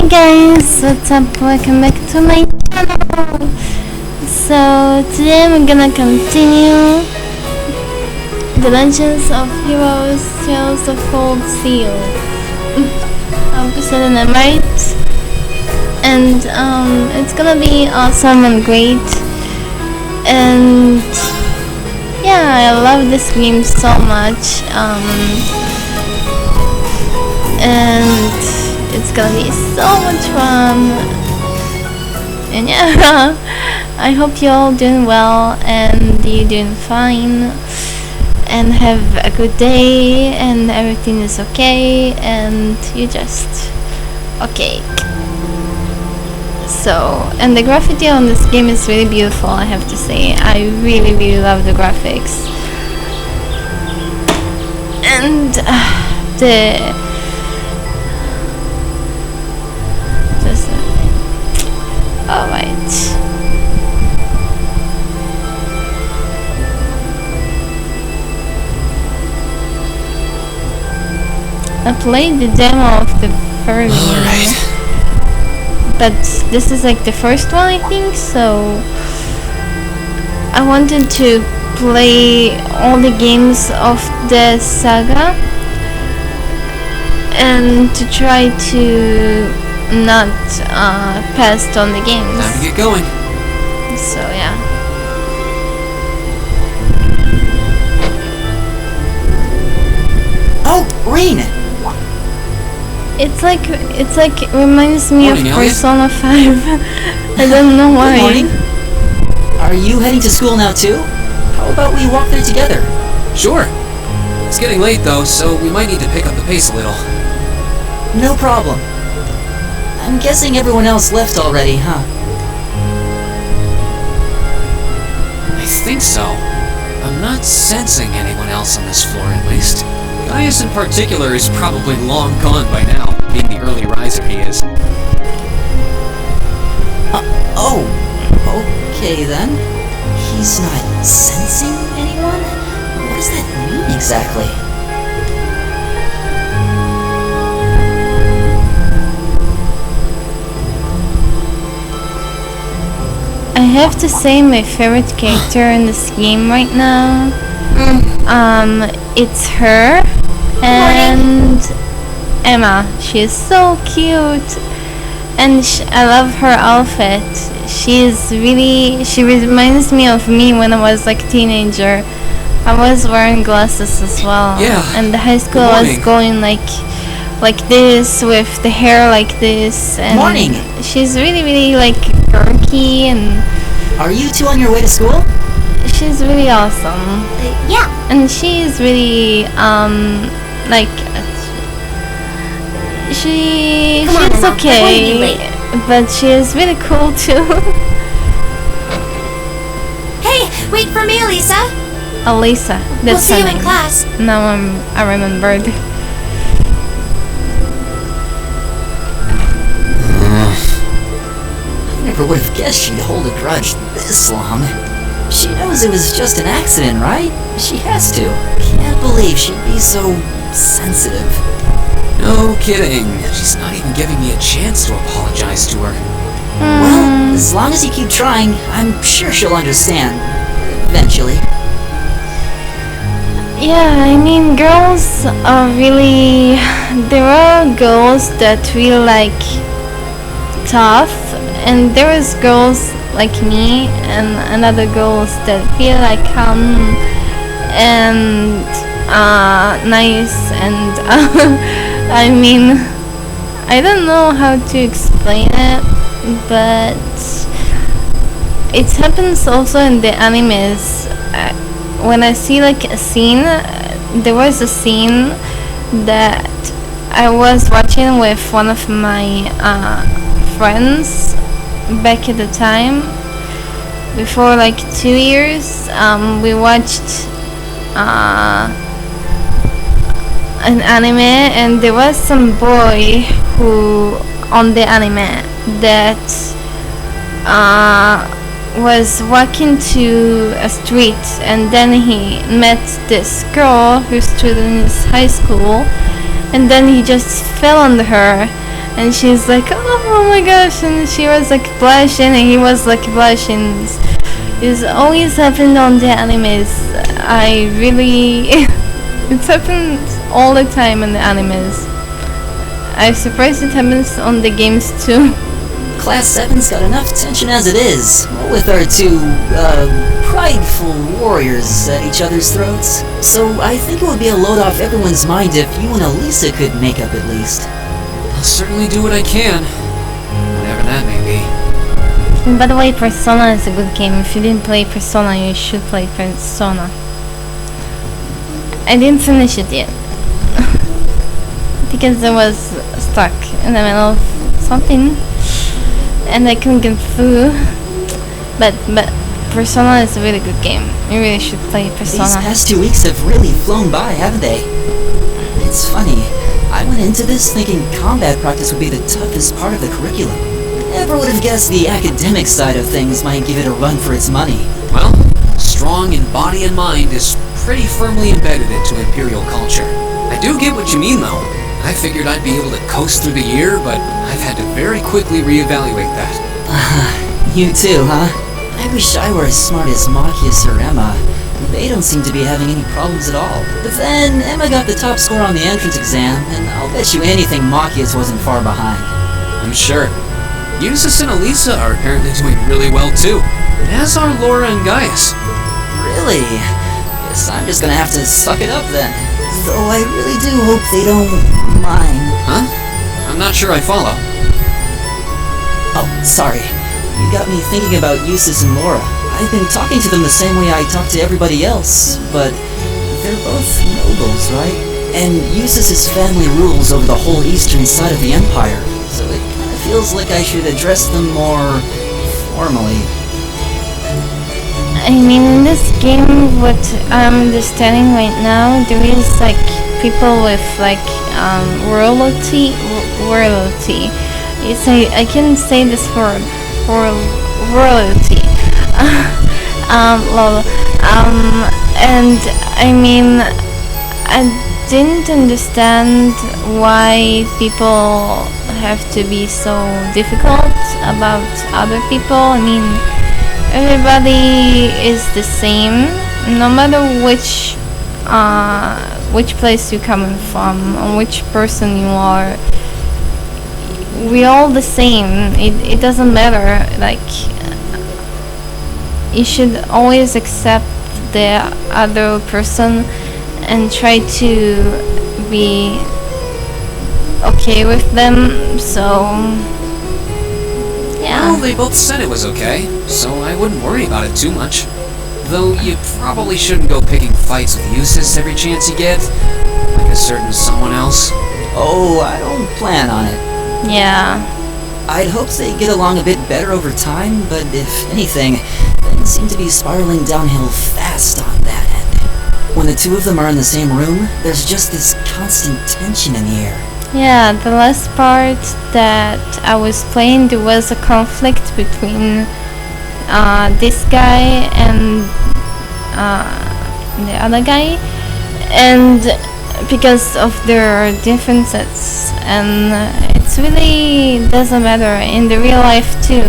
Hey guys, what's up? Welcome back to my channel. So today we're gonna continue the Legends of Heroes Tales of Cold Steel. I hope I said it right. And it's gonna be awesome and great. And yeah, I love this game so much. And it's gonna be so much fun. And yeah, I hope you're all doing well and you're doing fine and have a good day and everything is okay and you're just okay. So, and the graffiti on this game is really beautiful, I have to say. I really love the graphics. And alright. I played the demo of the first game, but this is like the first one, I think, so I wanted to play all the games of the saga and to try to not pass on the games. Time to get going. So yeah. Oh, Rain! It's like it reminds me Morning, of Elliot. Persona 5. I don't know why. Good morning. Are you heading to school now too? How about we walk there together? Sure. It's getting late though, so we might need to pick up the pace a little. No problem. I'm guessing everyone else left already, huh? I think so. I'm not sensing anyone else on this floor at least. Gaius in particular is probably long gone by now, being the early riser he is. Oh, okay then. He's not sensing anyone? What does that mean exactly? I have to say my favorite character in this game right now. It's her and Emma. She is so cute, and I love her outfit. She reminds me of me when I was like a teenager. I was wearing glasses as well. Yeah. And the high school I was going like this with the hair like this. And Morning. She's really like quirky and. Are you two on your way to school? She's really awesome. Yeah. And she's really like she's okay, but she is really cool too. Hey, wait for me, Elisa. Elisa, We'll that's see her you in name. class. Now I remembered. Never would have guessed she'd hold a grudge this long. She knows it was just an accident, right? She has to. Can't believe she'd be so sensitive. No kidding. She's not even giving me a chance to apologize to her. Well, as long as you keep trying, I'm sure she'll understand. Eventually. Yeah, I mean, girls are really. There are girls that really like tough, and there is girls like me and other girls that feel like calm and nice and I mean, I don't know how to explain it, but it happens also in the animes. When I see like a scene, there was a scene that I was watching with one of my friends back at the time, before like 2 years. We watched an anime, and there was some boy who on the anime that was walking to a street, and then he met this girl who stood in his high school, and then he just fell on her, and she's like, oh oh my gosh, and she was like blushing and he was like blushing. It's always happened on the animes. I really it happens all the time in the animes. I'm surprised it happens on the games too. Class 7's got enough tension as it is, with our two, prideful warriors at each other's throats. So I think it would be a load off everyone's mind if you and Elisa could make up at least. I'll certainly do what I can, whatever that may be. And by the way, Persona is a good game. If you didn't play Persona, you should play Persona. I didn't finish it yet. Because I was stuck in the middle of something. And I couldn't get through. But Persona is a really good game. You really should play Persona. These past 2 weeks have really flown by, haven't they? It's funny. I went into this thinking combat practice would be the toughest part of the curriculum. Never would have guessed the academic side of things might give it a run for its money. Well, strong in body and mind is pretty firmly embedded into Imperial culture. I do get what you mean, though. I figured I'd be able to coast through the year, but I've had to very quickly reevaluate that. You too, huh? I wish I were as smart as Machias or Emma. They don't seem to be having any problems at all. But then, Emma got the top score on the entrance exam, and I'll bet you anything Machias wasn't far behind. I'm sure. Eustace and Elisa are apparently doing really well too, as are Laura and Gaius. Really? Guess I'm just gonna have to suck it up then. Though I really do hope they don't mind. Huh? I'm not sure I follow. Oh, sorry. You got me thinking about Eustace and Laura. I've been talking to them the same way I talk to everybody else, but they're both nobles, right? And Eustace's family rules over the whole eastern side of the Empire, so it kind of feels like I should address them more formally. I mean, in this game, what I'm understanding right now, there is like people with like royalty. It's I can't say this word. Royalty. Lol. And I mean, I didn't understand why people have to be so difficult about other people. I mean, everybody is the same, no matter which place you're coming from or which person you are. We're all the same. It doesn't matter. Like, you should always accept the other person and try to be okay with them. So yeah. Well, they both said it was okay, so I wouldn't worry about it too much. Though you probably shouldn't go picking fights with Eustace every chance you get, like a certain someone else. Oh, I don't plan on it. Yeah. I'd hope they get along a bit better over time, but if anything, things seem to be spiraling downhill fast on that end. When the two of them are in the same room, there's just this constant tension in the air. Yeah, the last part that I was playing, there was a conflict between this guy and the other guy, and because of their differences, and it really doesn't matter in the real life too.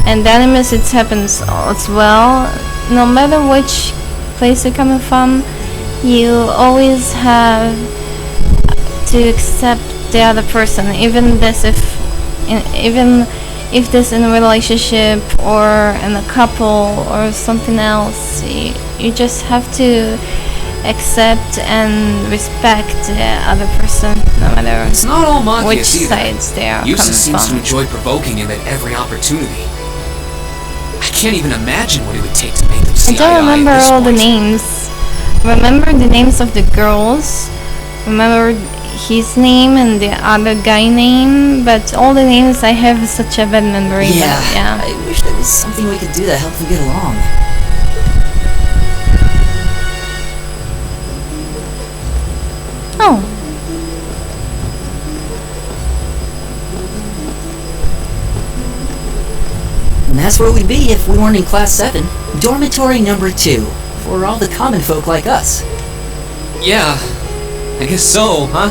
And the animes, it happens as well. No matter which place you're coming from, you always have to accept the other person, even if this in a relationship or in a couple or something else. You just have to accept and respect the other person, no matter It's not all which Machias either. sides they are Eustace coming seems to from. enjoy provoking him at every opportunity. I can't even imagine what it would take to make them I see eye to don't eye remember at this all the point. names. Remember the names of the girls. Remember his name and the other guy name, but all the names I have such a bad memory. Yeah, but yeah. I wish there was something we could do to help them get along. Oh. And that's where we'd be if we weren't in Class 7. Dormitory number 2, for all the common folk like us. Yeah, I guess so, huh?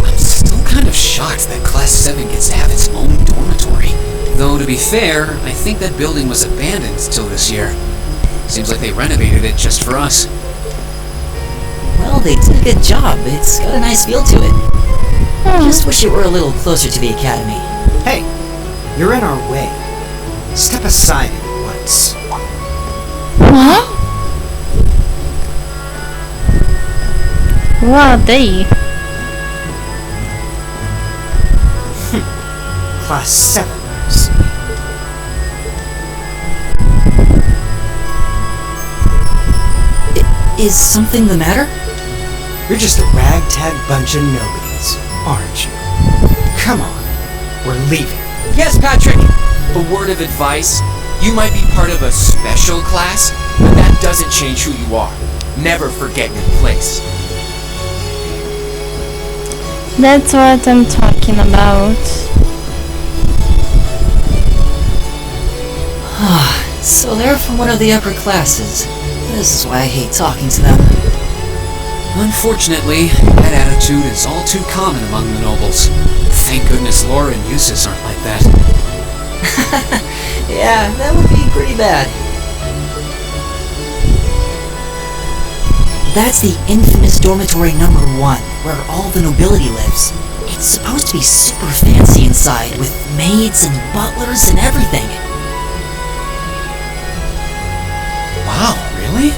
I'm still kind of shocked that Class 7 gets to have its own dormitory. Though, to be fair, I think that building was abandoned till this year. Seems like they renovated it just for us. Well, they did a good job. It's got a nice feel to it. Just wish it were a little closer to the academy. Hey, you're in our way. Step aside at once. What? Who are they? Class 7ers. Is something the matter? You're just a ragtag bunch of nobodies, aren't you? Come on, we're leaving. Yes, Patrick! A word of advice. You might be part of a special class, but that doesn't change who you are. Never forget your place. That's what I'm talking about. So they're from one of the upper classes. This is why I hate talking to them. Unfortunately, that attitude is all too common among the nobles. Thank goodness Laura and Eustace aren't like that. Yeah, that would be pretty bad. That's the infamous dormitory number 1, where all the nobility lives. It's supposed to be super fancy inside, with maids and butlers and everything. Wow, really?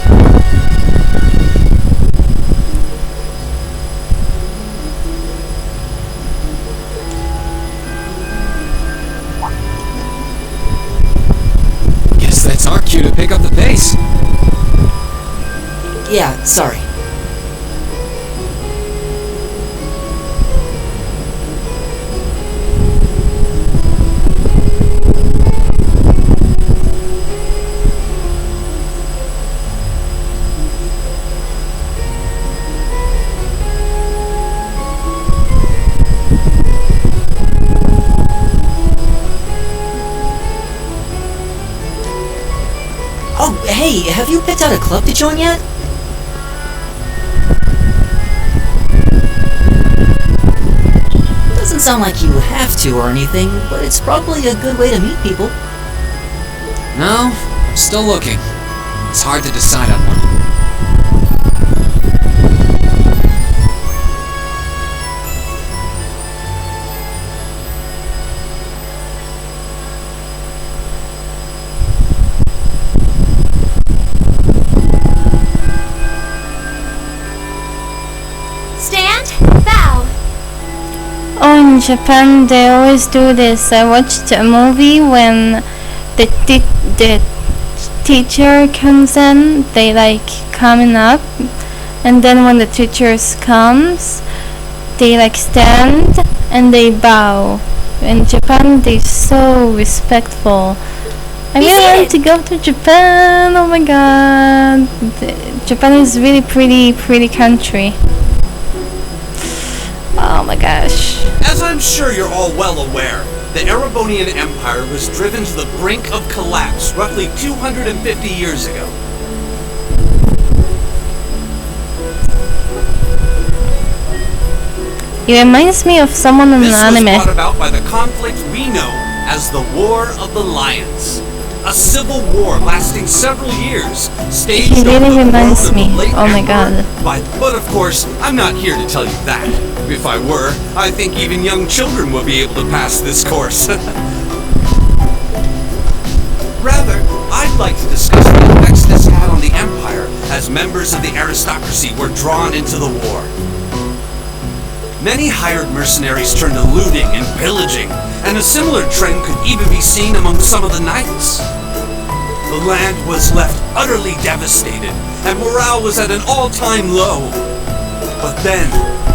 Guess that's our cue to pick up the pace. Yeah, sorry. Oh, hey, have you picked out a club to join yet? Doesn't sound like you have to or anything, but it's probably a good way to meet people. No, I'm still looking. It's hard to decide on one. Stand, bow. Oh, in Japan they always do this. I watched a movie when the teacher comes in, they like coming up, and then when the teachers comes, they like stand and they bow. In Japan they're so respectful. I really want to go to Japan. Oh my god. Japan is really pretty country. Oh my gosh. As I'm sure you're all well aware, the Erebonian Empire was driven to the brink of collapse roughly 250 years ago. It reminds me of someone in This an was anime. brought about by the conflict we know as the War of the Lions. A civil war lasting several years, staged He really over the reminds throne of me. the late Oh my emperor god. But of course, I'm not here to tell you that. If I were, I think even young children would be able to pass this course. Rather, I'd like to discuss the effects this had on the Empire as members of the aristocracy were drawn into the war. Many hired mercenaries turned to looting and pillaging, and a similar trend could even be seen among some of the knights. The land was left utterly devastated, and morale was at an all-time low. But then,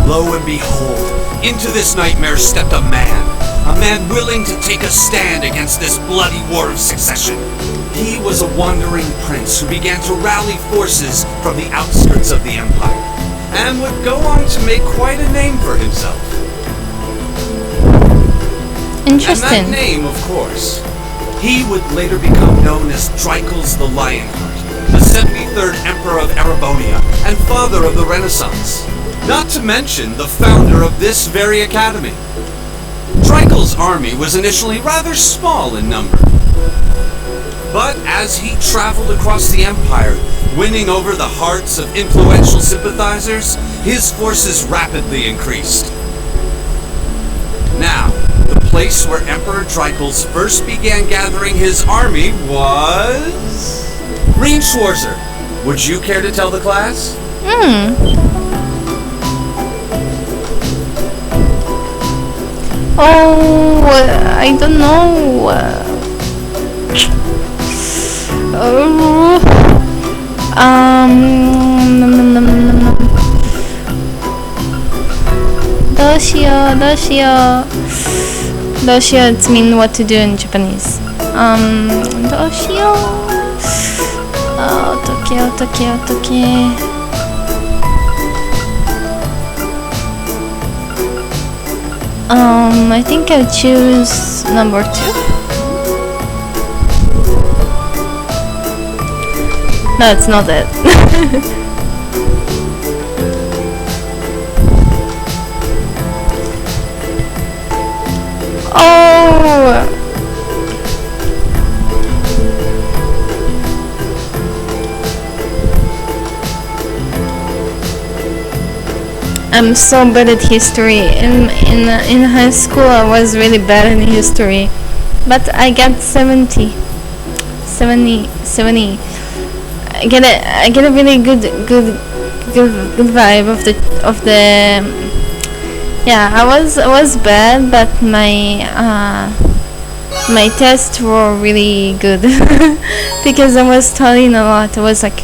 lo and behold, into this nightmare stepped a man willing to take a stand against this bloody war of succession. He was a wandering prince who began to rally forces from the outskirts of the empire, and would go on to make quite a name for himself. And that Interesting. name, of course, he would later become known as Drykles the Lionheart, the 73rd Emperor of Erebonia and father of the Renaissance. Not to mention the founder of this very academy. Dreikel's army was initially rather small in number. But as he traveled across the Empire, winning over the hearts of influential sympathizers, his forces rapidly increased. Now, the place where Emperor Dreikels first began gathering his army was... Reen Schwarzer. Would you care to tell the class? Oh, I don't know. Doshio, doshio. Doshio, it's mean what to do in Japanese. Doshio. Otoke, otoke, otoke. I think I'll choose number 2. No, it's not it. Oh! I'm so bad at history. In high school, I was really bad in history, but I got 70. I get a really good vibe of the. Yeah, I was bad, but my tests were really good because I was studying a lot. I was like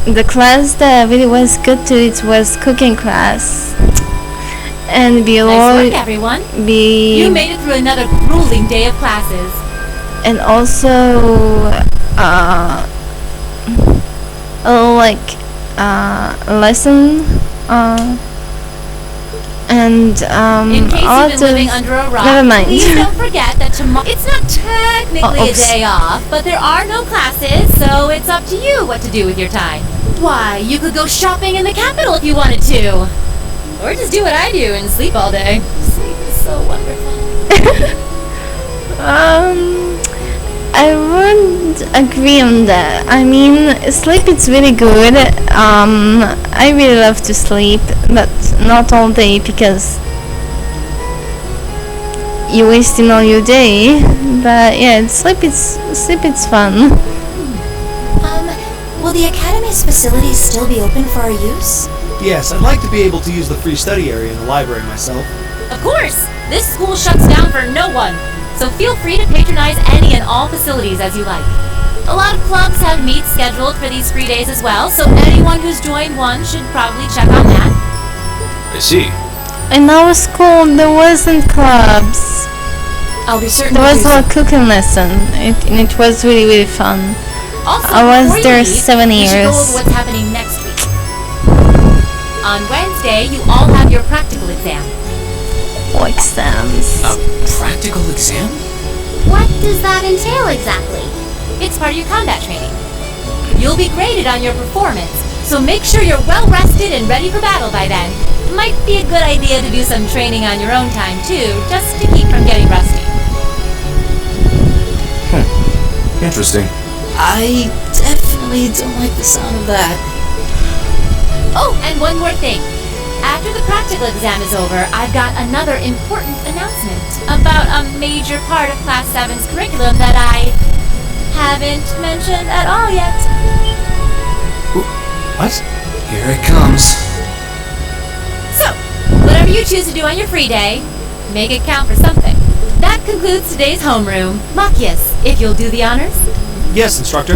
the class that really was good to it was cooking class, and below Nice work, everyone. You made it through another grueling day of classes. and also lesson In and case a you've lot been living under a rock, never mind. please don't forget that tomorrow... It's not technically a Oops. day off, but there are no classes, so it's up to you what to do with your time. Why, you could go shopping in the capital if you wanted to. Or just do what I do and sleep all day. Sleep is so wonderful. I would agree on that. I mean, sleep is really good. I really love to sleep, but not all day because you're wasting all your day. But yeah, sleep is fun. Will the Academy's facilities still be open for our use? Yes, I'd like to be able to use the free study area in the library myself. Of course! This school shuts down for no one, so feel free to patronize any and all facilities as you like. A lot of clubs have meets scheduled for these free days as well, so anyone who's joined one should probably check on that. I see. In our school, there wasn't clubs. I'll be certain There to was do a so. cooking lesson, and it was really, really fun. Also, I was before you there leave, 7 we should go years. over what's happening next week. On Wednesday, you all have your practical exam. Oh, exams. A practical exam? What does that entail exactly? It's part of your combat training. You'll be graded on your performance, so make sure you're well rested and ready for battle by then. Might be a good idea to do some training on your own time too, just to keep from getting rusty. Interesting. I definitely don't like the sound of that. Oh, and one more thing. After the practical exam is over, I've got another important announcement about a major part of Class 7's curriculum that I haven't mentioned at all yet. What? Here it comes. So, whatever you choose to do on your free day, make it count for something. That concludes today's homeroom. Machias, if you'll do the honors. Yes, instructor.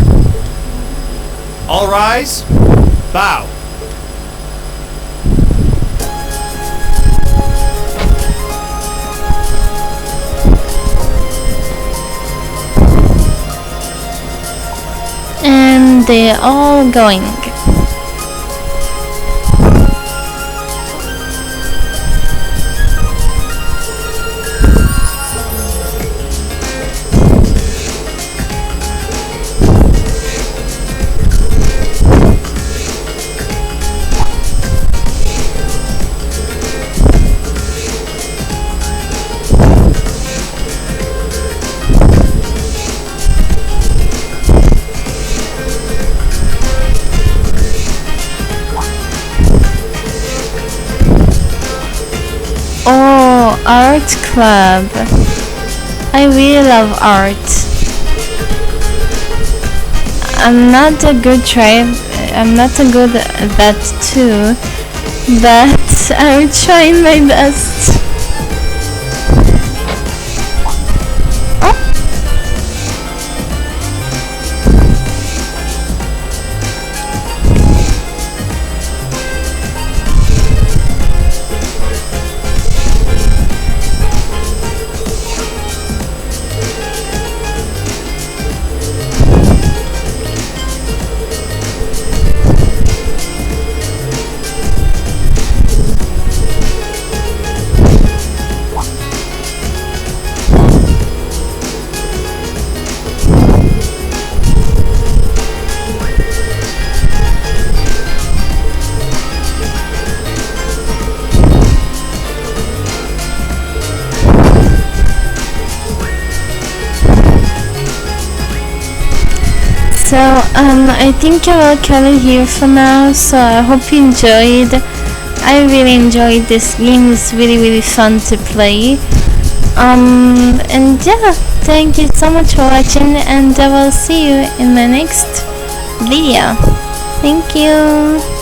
All rise. Bow. And they're all going. Oh, art club. I really love art. I'm not a good I'm not a good at that too, but I'm trying my best. So I think I will cut it here for now, so I hope you enjoyed. I really enjoyed this game. It's really fun to play. And yeah, thank you so much for watching, and I will see you in my next video. Thank you.